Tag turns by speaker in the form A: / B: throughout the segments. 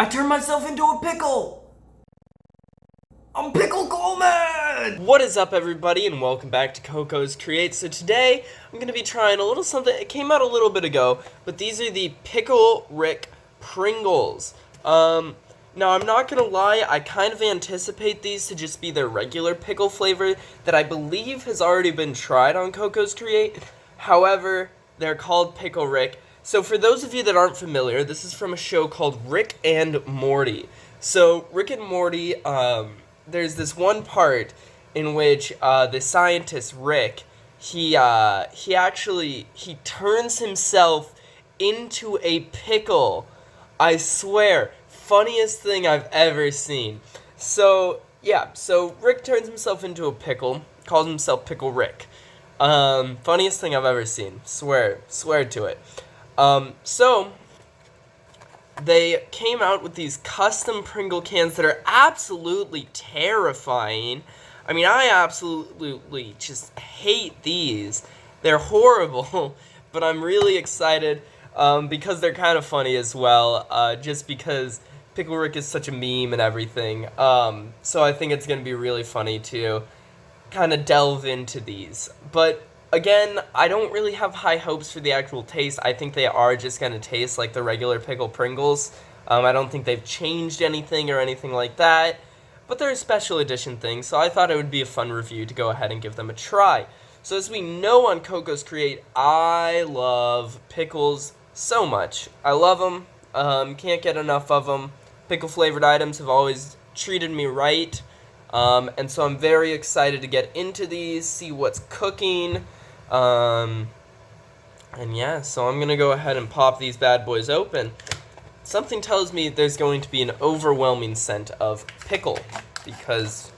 A: I turned myself into a pickle! I'm Pickle Coleman!
B: What is up, everybody, and welcome back to Coco's Create. So today, I'm going to be trying a little something. It came out a little bit ago, but these are the Pickle Rick Pringles. Now, I'm not going to lie, I kind of anticipate these to just be their regular pickle flavor that I believe has already been tried on Coco's Create. However, they're called Pickle Rick. So for those of you that aren't familiar, this is from a show called Rick and Morty. So Rick and Morty, there's this one part in which the scientist Rick, he turns himself into a pickle. I swear, funniest thing I've ever seen. So yeah, so Rick turns himself into a pickle, calls himself Pickle Rick. Funniest thing I've ever seen. Swear to it. So they came out with these custom Pringle cans that are absolutely terrifying. I mean, I absolutely just hate these. They're horrible, but I'm really excited because they're kind of funny as well, just because Pickle Rick is such a meme and everything. So I think it's going to be really funny to kind of delve into these. But again, I don't really have high hopes for the actual taste. I think they are just going to taste like the regular pickle Pringles. I don't think they've changed anything or anything like that. But they're a special edition thing, so I thought it would be a fun review to go ahead and give them a try. So as we know on Coco's Create, I love pickles so much. I love them. Can't get enough of them. Pickle flavored items have always treated me right. And so I'm very excited to get into these, see what's cooking. And yeah, so I'm going to go ahead and pop these bad boys open. Something tells me there's going to be an overwhelming scent of pickle, because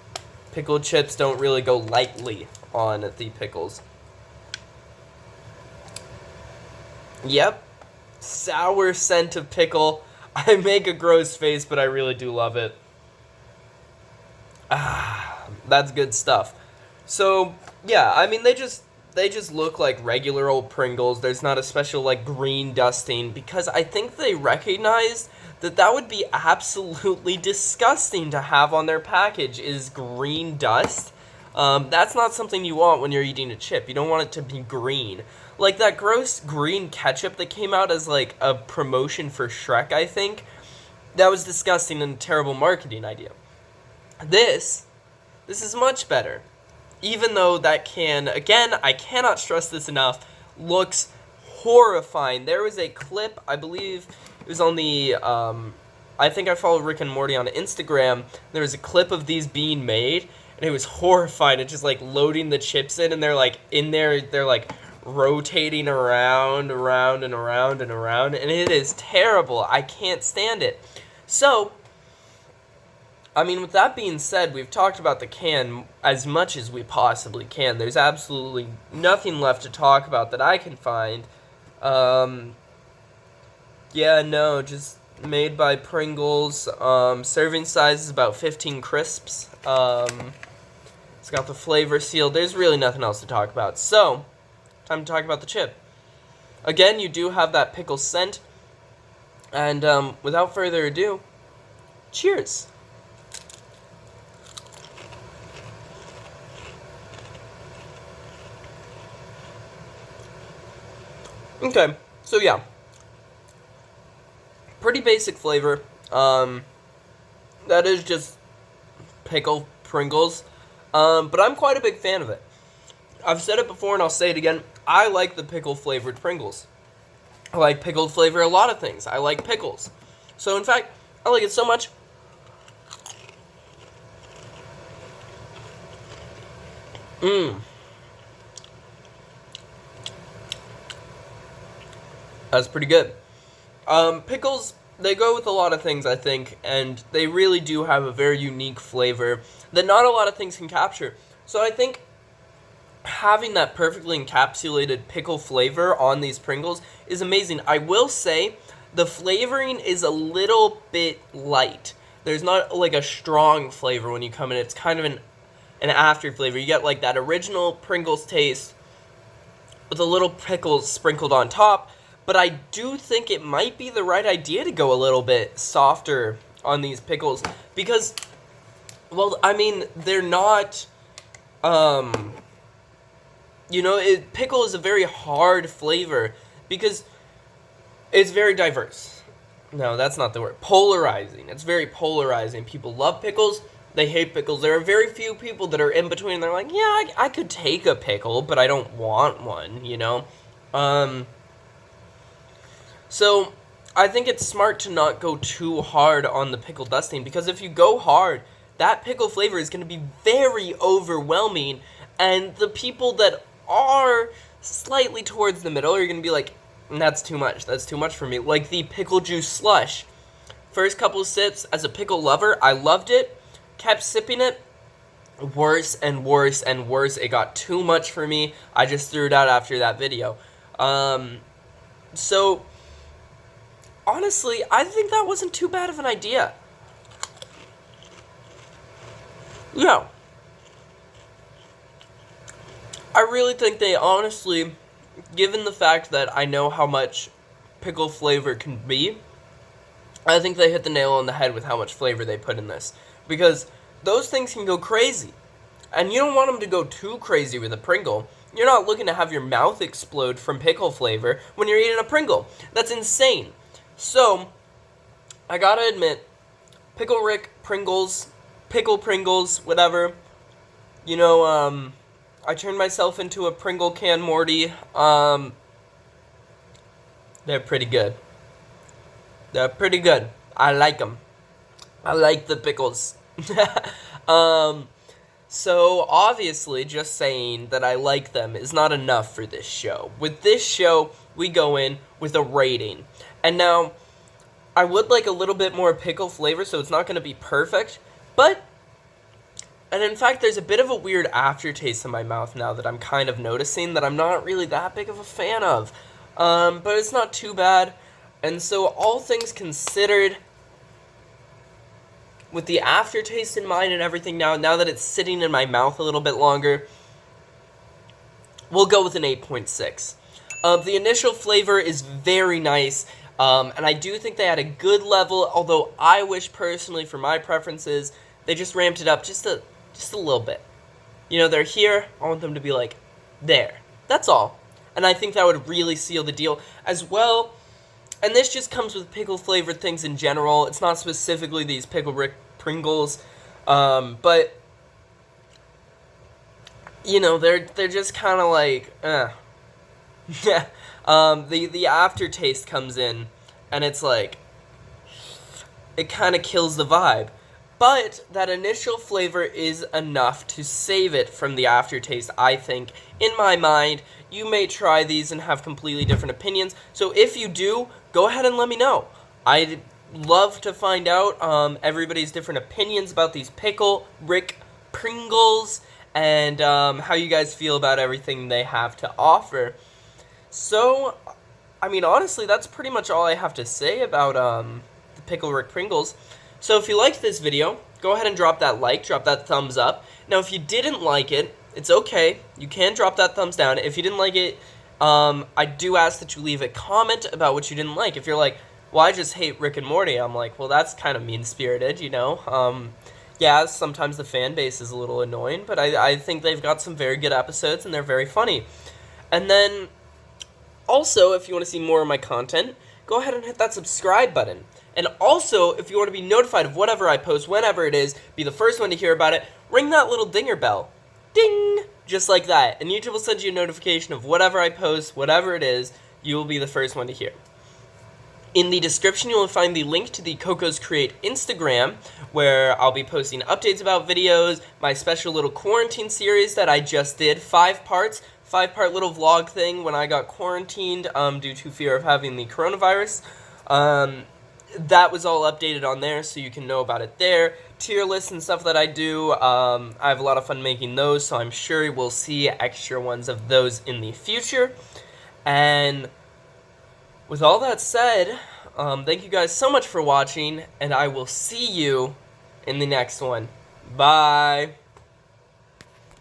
B: pickle chips don't really go lightly on the pickles. Yep, sour scent of pickle. I make a gross face, but I really do love it. That's good stuff. So, yeah, I mean, they just look like regular old Pringles. There's not a special, like, green dusting, because I think they recognized that would be absolutely disgusting to have on their package, is green dust. That's not something you want when you're eating a chip. You don't want it to be green. Like that gross green ketchup that came out as, like, a promotion for Shrek, I think. That was disgusting and a terrible marketing idea. This is much better. Even though that can, again, I cannot stress this enough, looks horrifying. There was a clip, I believe it was on the, I think I followed Rick and Morty on Instagram. There was a clip of these being made, and it was horrifying. It's just like loading the chips in, and they're like in there, they're like rotating around, and it is terrible. I can't stand it. So, I mean, with that being said, we've talked about the can as much as we possibly can. There's absolutely nothing left to talk about that I can find. Yeah, no, just made by Pringles. Serving size is about 15 crisps. It's got the flavor seal. There's really nothing else to talk about. So, time to talk about the chip. Again, you do have that pickle scent. And without further ado, cheers. Okay, so yeah, pretty basic flavor. That is just pickle Pringles, but I'm quite a big fan of it. I've said it before and I'll say it again. I like the pickle flavored Pringles. I like pickled flavor a lot of things. I like pickles. So in fact, I like it so much. That's pretty good. Pickles, they go with a lot of things, I think, and they really do have a very unique flavor that not a lot of things can capture. So I think having that perfectly encapsulated pickle flavor on these Pringles is amazing. I will say the flavoring is a little bit light. There's not like a strong flavor when you come in. It's kind of an after flavor. You get like that original Pringles taste with a little pickles sprinkled on top. but I do think it might be the right idea to go a little bit softer on these pickles, because, well, I mean, they're not, pickle is a very hard flavor, because it's very diverse. No, that's not the word. Polarizing. It's very polarizing. People love pickles. They hate pickles. There are very few people that are in between. And they're like, yeah, I could take a pickle, but I don't want one, So, I think it's smart to not go too hard on the pickle dusting, because if you go hard, that pickle flavor is going to be very overwhelming, and the people that are slightly towards the middle are going to be like, that's too much for me. Like the pickle juice slush. First couple sips, as a pickle lover, I loved it, kept sipping it, worse and worse and worse. It got too much for me. I just threw it out after that video. So, honestly, I think that wasn't too bad of an idea. Yeah. I really think they honestly, given the fact that I know how much pickle flavor can be, I think they hit the nail on the head with how much flavor they put in this. Because those things can go crazy. And you don't want them to go too crazy with a Pringle. You're not looking to have your mouth explode from pickle flavor when you're eating a Pringle. That's insane. So, I gotta admit, Pickle Rick Pringles, Pickle Pringles, whatever, I turned myself into a Pringle can Morty. They're pretty good. They're pretty good. I like them. I like the pickles. So obviously, just saying that I like them is not enough for this show. With this show, we go in with a rating. And now, I would like a little bit more pickle flavor, so it's not going to be perfect, but, and in fact, there's a bit of a weird aftertaste in my mouth now that I'm kind of noticing that I'm not really that big of a fan of, but it's not too bad. And so, all things considered, with the aftertaste in mind and everything now that it's sitting in my mouth a little bit longer, we'll go with an 8.6. The initial flavor is very nice, and I do think they had a good level, although I wish personally, for my preferences, they just ramped it up just a little bit. They're here, I want them to be like, there. That's all. And I think that would really seal the deal. As well, and this just comes with pickle-flavored things in general. It's not specifically these Pickle Rick Pringles, but, they're just kind of like, Yeah. The aftertaste comes in, and it's like, it kind of kills the vibe. But that initial flavor is enough to save it from the aftertaste, I think. In my mind, you may try these and have completely different opinions. So if you do, go ahead and let me know. I'd love to find out everybody's different opinions about these Pickle Rick Pringles and how you guys feel about everything they have to offer. So, I mean, honestly, that's pretty much all I have to say about the Pickle Rick Pringles. So if you liked this video, go ahead and drop that like, drop that thumbs up. Now, if you didn't like it, it's okay. You can drop that thumbs down. If you didn't like it, I do ask that you leave a comment about what you didn't like. If you're like, well, I just hate Rick and Morty, I'm like, well, that's kind of mean-spirited, Yeah, sometimes the fan base is a little annoying, but I think they've got some very good episodes, and they're very funny. And then, also, if you want to see more of my content, go ahead and hit that subscribe button. And also, if you want to be notified of whatever I post, whenever it is, be the first one to hear about it, ring that little dinger bell. Ding! Just like that. And YouTube will send you a notification of whatever I post, whatever it is, you will be the first one to hear. In the description, you will find the link to the Coco's Create Instagram, where I'll be posting updates about videos, my special little quarantine series that I just did, 5 parts, 5-part little vlog thing when I got quarantined due to fear of having the coronavirus. That was all updated on there, so you can know about it there. Tier lists and stuff that I do, I have a lot of fun making those, so I'm sure we'll see extra ones of those in the future. And with all that said, thank you guys so much for watching, and I will see you in the next one. Bye!